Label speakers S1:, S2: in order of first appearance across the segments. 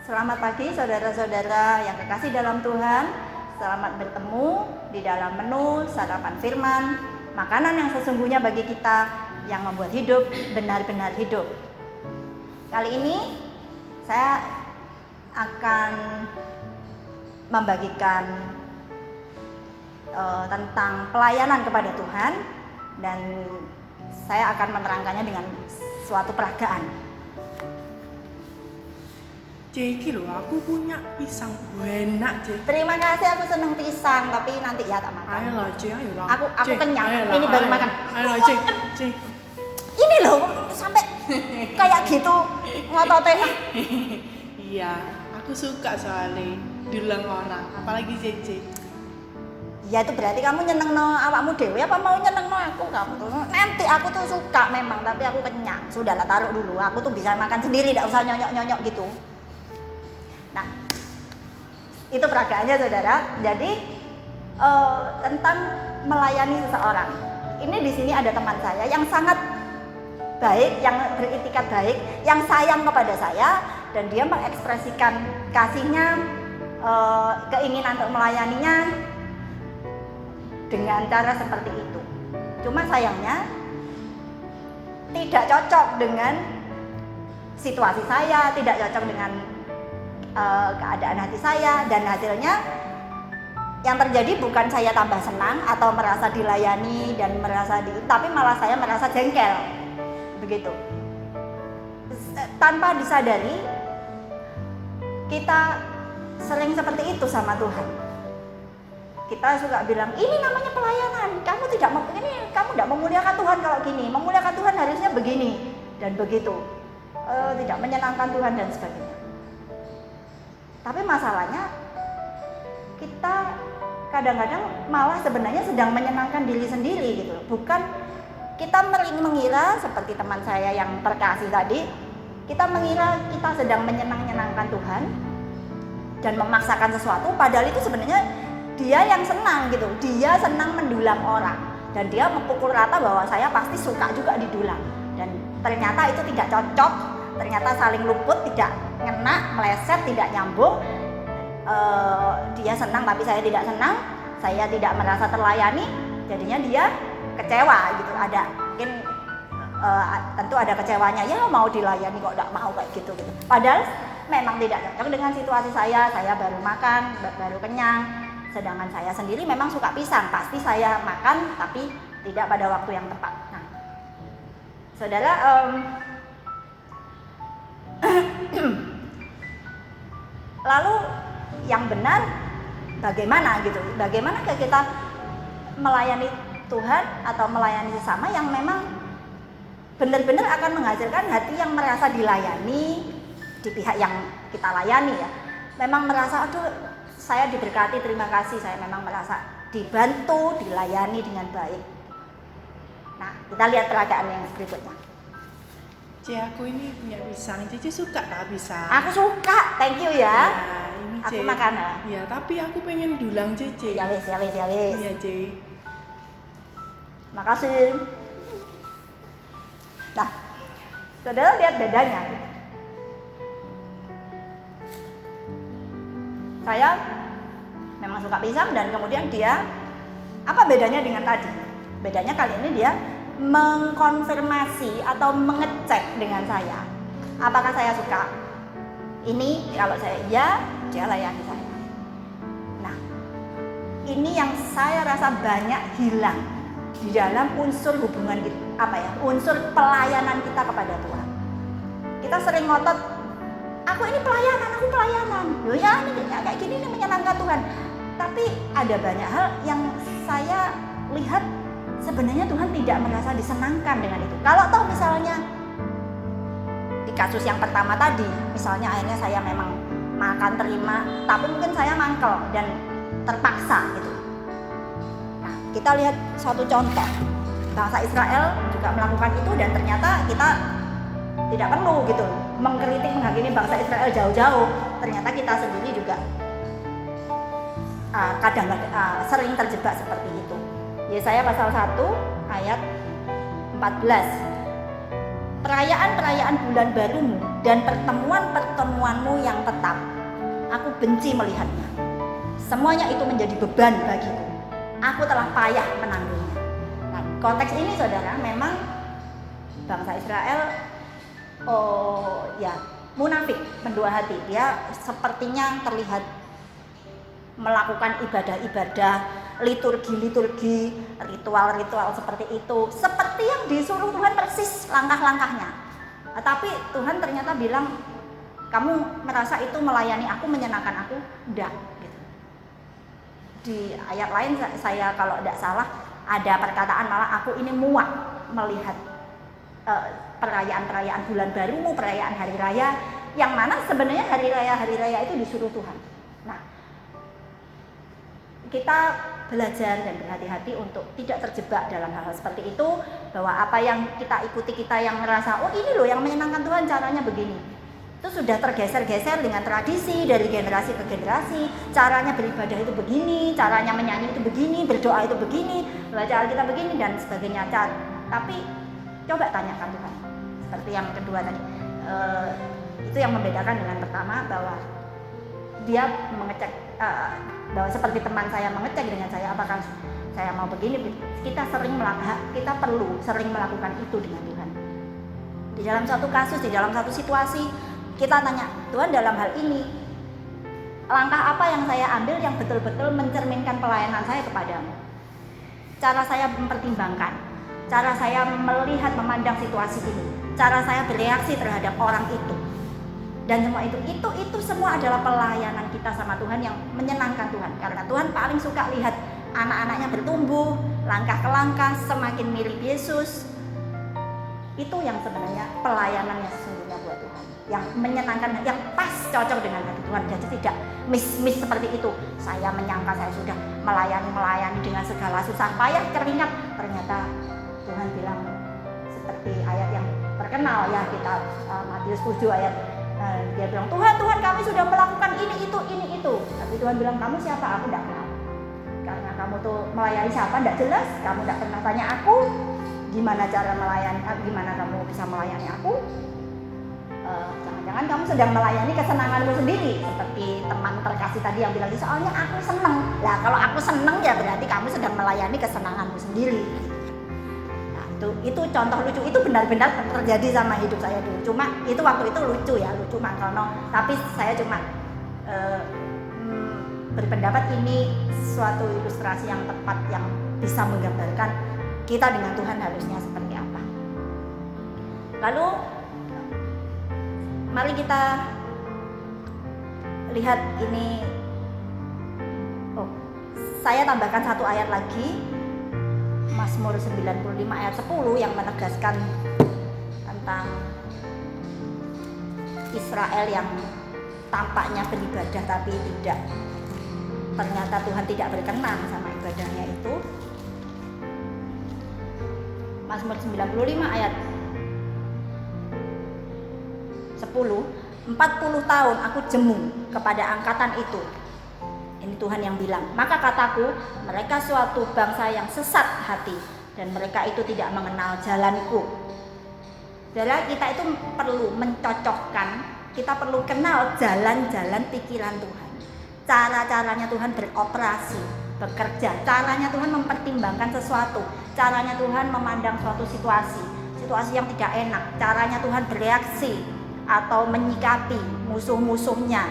S1: Selamat pagi saudara-saudara yang kekasih dalam Tuhan. Selamat bertemu di dalam menu sarapan firman, makanan yang sesungguhnya bagi kita yang membuat hidup benar-benar hidup. Kali ini saya akan membagikan tentang pelayanan kepada Tuhan, dan saya akan menerangkannya dengan suatu peragaan.
S2: Ceki loh, aku punya pisang enak, Cek.
S1: Terima kasih, aku seneng pisang, tapi nanti ya tak makan.
S2: Ayolah, Cek, ayolah.
S1: Aku kenyang.
S2: Ayolah,
S1: Ini baru makan.
S2: Ayolah, Cek.
S1: Ini loh, sampai kayak gitu ngototnya.
S2: Iya, aku suka soalnya dulang orang, apalagi Cece.
S1: Ya itu berarti kamu nyenengno awakmu dhewe apa mau nyenengno aku? Kamu tuh nanti aku tuh suka memang, tapi aku kenyang. Sudahlah, taruh dulu. Aku tuh bisa makan sendiri, tidak usah nyonyok-nyonyok gitu. Nah, itu peragaannya saudara. Jadi tentang melayani seseorang. Ini di sini ada teman saya yang sangat baik, yang beritikat baik, yang sayang kepada saya, dan dia mengekspresikan kasihnya, keinginan untuk melayaninya dengan cara seperti itu. Cuma sayangnya tidak cocok dengan situasi saya, tidak cocok dengan keadaan hati saya, dan hasilnya yang terjadi bukan saya tambah senang atau merasa dilayani dan merasa tapi malah saya merasa jengkel begitu. Tanpa disadari kita sering seperti itu sama Tuhan. Kita suka bilang ini namanya pelayanan, kamu tidak memuliakan Tuhan kalau gini, memuliakan Tuhan harusnya begini dan begitu, tidak menyenangkan Tuhan dan sebagainya. Tapi masalahnya kita kadang-kadang malah sebenarnya sedang menyenangkan diri sendiri gitu. Bukan, kita mengira seperti teman saya yang terkasih tadi, kita mengira kita sedang menyenangkan Tuhan dan memaksakan sesuatu, padahal itu sebenarnya dia yang senang gitu. Dia senang mendulang orang dan dia memukul rata bahwa saya pasti suka juga didulang, dan ternyata itu tidak cocok, ternyata saling luput, tidak ngena, meleset, tidak nyambung. Dia senang tapi saya tidak senang, saya tidak merasa terlayani, jadinya dia kecewa gitu. Ada mungkin tentu ada kecewanya, ya mau dilayani kok tidak mau kayak gitu. Padahal memang tidak cocok dengan situasi saya baru makan, baru kenyang, sedangkan saya sendiri memang suka pisang, pasti saya makan tapi tidak pada waktu yang tepat. Nah, saudara, lalu yang benar bagaimana gitu? Bagaimana kita melayani Tuhan atau melayani sesama yang memang benar-benar akan menghasilkan hati yang merasa dilayani di pihak yang kita layani ya. Memang merasa aduh saya diberkati, terima kasih, saya memang merasa dibantu, dilayani dengan baik. Nah, kita lihat peragaan yang berikutnya.
S2: Cek, aku ini punya pisang. Cece suka tak pisang?
S1: Aku suka, thank you ya.
S2: Ini
S1: Aku
S2: Cek.
S1: makan.
S2: Ya, tapi aku pengen dulang Cece.
S1: Ya wis.
S2: Iya, Cek.
S1: Makasih. Nah, saudara lihat bedanya. Saya memang suka pisang, dan kemudian dia, apa bedanya dengan tadi? Bedanya kali ini dia mengkonfirmasi atau mengecek dengan saya. Apakah saya suka ini? Kalau saya iya, dia layani saya. Nah, ini yang saya rasa banyak hilang di dalam unsur hubungan kita, unsur pelayanan kita kepada Tuhan. Kita sering ngotot, aku ini pelayanan, aku pelayanan. Loh ya, ini kayak gini ini menyenangkan Tuhan. Tapi ada banyak hal yang saya lihat sebenarnya Tuhan tidak merasa disenangkan dengan itu. Kalau toh misalnya di kasus yang pertama tadi, misalnya akhirnya saya memang makan terima, tapi mungkin saya mangkel dan terpaksa gitu. Nah, kita lihat suatu contoh. Bangsa Israel juga melakukan itu, dan ternyata kita tidak perlu gitu mengkritik, menghakimi bangsa Israel jauh-jauh. Ternyata kita sendiri juga kadang-kadang sering terjebak seperti itu. Yesaya pasal 1 ayat 14. Perayaan-perayaan bulan barumu dan pertemuan-pertemuanmu yang tetap. Aku benci melihatnya. Semuanya itu menjadi beban bagiku. Aku telah payah menanggungnya. Nah, konteks ini saudara, memang bangsa Israel munafik, mendua hati. Dia sepertinya terlihat melakukan ibadah-ibadah, liturgi-liturgi, ritual-ritual seperti itu, seperti yang disuruh Tuhan persis langkah-langkahnya. Tapi Tuhan ternyata bilang, kamu merasa itu melayani aku, menyenangkan aku? Enggak. Gitu. Di ayat lain saya kalau tidak salah ada perkataan malah aku ini muak melihat perayaan-perayaan bulan barumu, perayaan hari raya, yang mana sebenarnya hari raya itu disuruh Tuhan. Nah, kita belajar dan berhati-hati untuk tidak terjebak dalam hal-hal seperti itu, bahwa apa yang kita ikuti, kita yang merasa oh ini loh yang menyenangkan Tuhan caranya begini, itu sudah tergeser-geser dengan tradisi dari generasi ke generasi. Caranya beribadah itu begini, caranya menyanyi itu begini, berdoa itu begini, baca Alkitab begini dan sebagainya. Tapi coba tanyakan Tuhan. Seperti yang kedua tadi, itu yang membedakan dengan pertama, bahwa dia mengecek, bahwa seperti teman saya mengecek dengan saya, apakah saya mau begini. Kita perlu sering melakukan itu dengan Tuhan. Di dalam satu kasus, di dalam satu situasi, kita tanya Tuhan, dalam hal ini langkah apa yang saya ambil yang betul-betul mencerminkan pelayanan saya kepadamu. Cara saya mempertimbangkan, cara saya melihat memandang situasi ini, cara saya bereaksi terhadap orang itu. Dan semua itu semua adalah pelayanan kita sama Tuhan yang menyenangkan Tuhan. Karena Tuhan paling suka lihat anak-anaknya bertumbuh, langkah ke langkah, semakin mirip Yesus. Itu yang sebenarnya pelayanan yang sesungguhnya buat Tuhan, yang menyenangkan, yang pas, cocok dengan hati Tuhan. Jadi tidak miss seperti itu. Saya menyangka saya sudah melayani dengan segala susah payah, keringat. Ternyata Tuhan bilang seperti ayat yang terkenal ya, kita Matius 7 ayat, dia bilang Tuhan kami sudah melakukan ini itu. Tapi Tuhan bilang, kamu siapa? Aku tidak kenal. Karena kamu tuh melayani siapa tidak jelas, kamu tidak pernah tanya aku gimana cara melayani, gimana kamu bisa melayani aku. Jangan-jangan kamu sedang melayani kesenanganmu sendiri, seperti teman terkasih tadi yang bilang, soalnya aku seneng. Nah, kalau aku seneng ya berarti kamu sedang melayani kesenanganmu sendiri. Nah, itu contoh lucu, itu benar-benar terjadi sama hidup saya dulu. Cuma itu waktu itu lucu Mangkono. Tapi saya cuma berpendapat ini suatu ilustrasi yang tepat, yang bisa menggambarkan kita dengan Tuhan harusnya seperti apa. Lalu mari kita lihat ini. Saya tambahkan satu ayat lagi, Mazmur 95 ayat 10 yang menegaskan tentang Israel yang tampaknya beribadah tapi tidak, ternyata Tuhan tidak berkenan sama ibadahnya itu. Mazmur 95 ayat 10, 40 tahun aku jemu kepada angkatan itu. Ini Tuhan yang bilang, maka kataku, mereka suatu bangsa yang sesat hati, dan mereka itu tidak mengenal jalanku. Jadi kita itu perlu mencocokkan, kita perlu kenal jalan-jalan pikiran Tuhan, cara-caranya Tuhan beroperasi, bekerja, caranya Tuhan mempertimbangkan sesuatu, caranya Tuhan memandang suatu situasi yang tidak enak, caranya Tuhan bereaksi atau menyikapi musuh-musuhnya,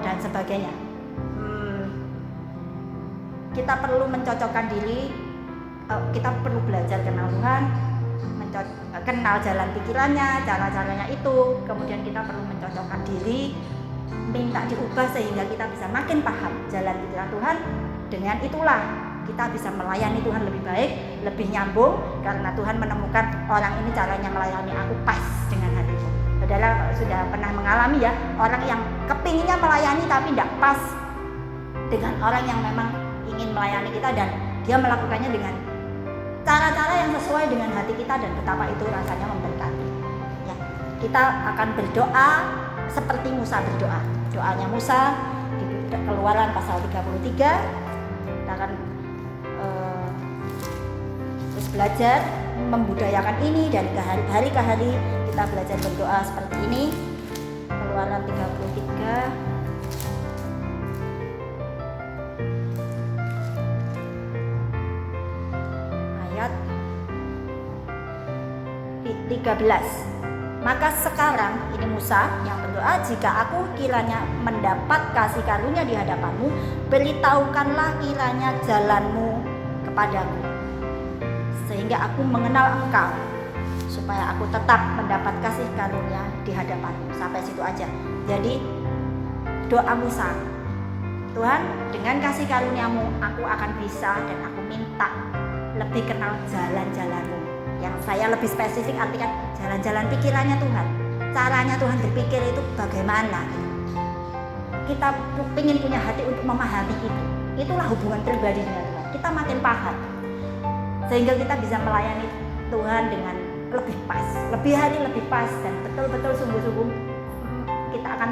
S1: dan sebagainya. Kita perlu mencocokkan diri, kita perlu belajar kenal Tuhan, kenal jalan pikirannya, cara-caranya itu. Kemudian kita perlu mencocokkan diri, minta diubah sehingga kita bisa makin paham jalan pikiran Tuhan. Dengan itulah kita bisa melayani Tuhan lebih baik, lebih nyambung, karena Tuhan menemukan orang ini caranya melayani aku pas dengan hatiku. Saudara sudah pernah mengalami ya, orang yang kepinginnya melayani tapi tidak pas dengan orang yang memang ingin melayani kita, dan dia melakukannya dengan cara-cara yang sesuai dengan hati kita, dan betapa itu rasanya memberkati ya. Kita akan berdoa seperti Musa berdoa. Doanya Musa di Keluaran pasal 33. Kita akan terus belajar membudayakan ini, dan hari ke hari kita kita belajar berdoa seperti ini. Keluaran 33 ayat 13. Maka sekarang, ini Musa yang berdoa, jika aku kiranya mendapat kasih karunia di hadapanmu, beritahukanlah kiranya jalanmu kepadaku, sehingga aku mengenal engkau, supaya aku tetap mendapat kasih karunia di hadapanmu. Sampai situ aja. Jadi doa Musa, Tuhan, dengan kasih karuniamu aku akan bisa dan aku minta lebih kenal jalan-jalanmu. Yang saya lebih spesifik artikan jalan-jalan pikirannya Tuhan, caranya Tuhan berpikir itu bagaimana. Kita ingin punya hati untuk memahami itu. Itulah hubungan pribadi dengan Tuhan. Kita makin paham sehingga kita bisa melayani Tuhan dengan lebih pas, lebih hari lebih pas, dan betul-betul sungguh-sungguh kita akan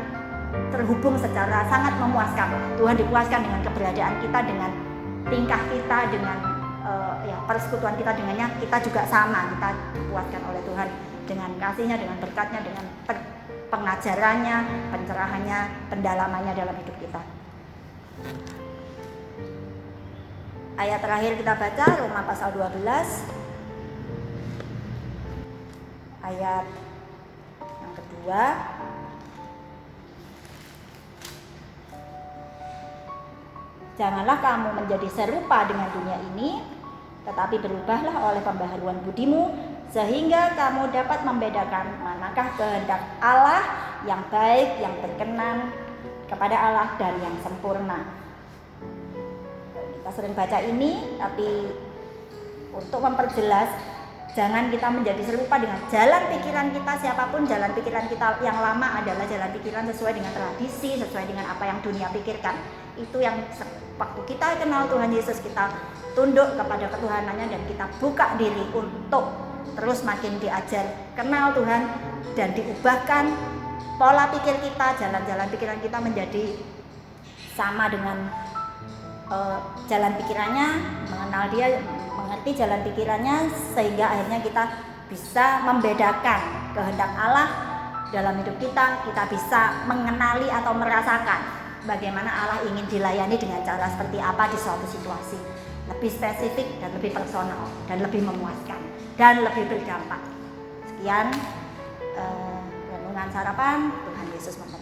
S1: terhubung secara sangat memuaskan. Tuhan dipuaskan dengan keberadaan kita, dengan tingkah kita, dengan persekutuan kita dengannya. Kita juga sama, kita dipuaskan oleh Tuhan dengan kasih-Nya, dengan berkat-Nya, dengan pengajarannya, pencerahannya, pendalamannya dalam hidup kita. Ayat terakhir kita baca Roma pasal 12 ayat yang kedua. Janganlah kamu menjadi serupa dengan dunia ini, tetapi berubahlah oleh pembaharuan budimu, sehingga kamu dapat membedakan manakah kehendak Allah yang baik, yang berkenan kepada Allah, dan yang sempurna. Kita sering baca ini, tapi untuk memperjelas, jangan kita menjadi serupa dengan jalan pikiran kita. Siapapun jalan pikiran kita yang lama adalah jalan pikiran sesuai dengan tradisi, sesuai dengan apa yang dunia pikirkan. Itu yang waktu kita kenal Tuhan Yesus, kita tunduk kepada ketuhanannya dan kita buka diri untuk terus makin diajar kenal Tuhan dan diubahkan pola pikir kita, jalan-jalan pikiran kita menjadi sama dengan jalan pikirannya, mengenal Dia, mengerti jalan pikirannya, sehingga akhirnya kita bisa membedakan kehendak Allah dalam hidup kita. Kita bisa mengenali atau merasakan bagaimana Allah ingin dilayani dengan cara seperti apa di suatu situasi, lebih spesifik dan lebih personal dan lebih memuaskan dan lebih berdampak. Sekian renungan sarapan. Tuhan Yesus memberkati.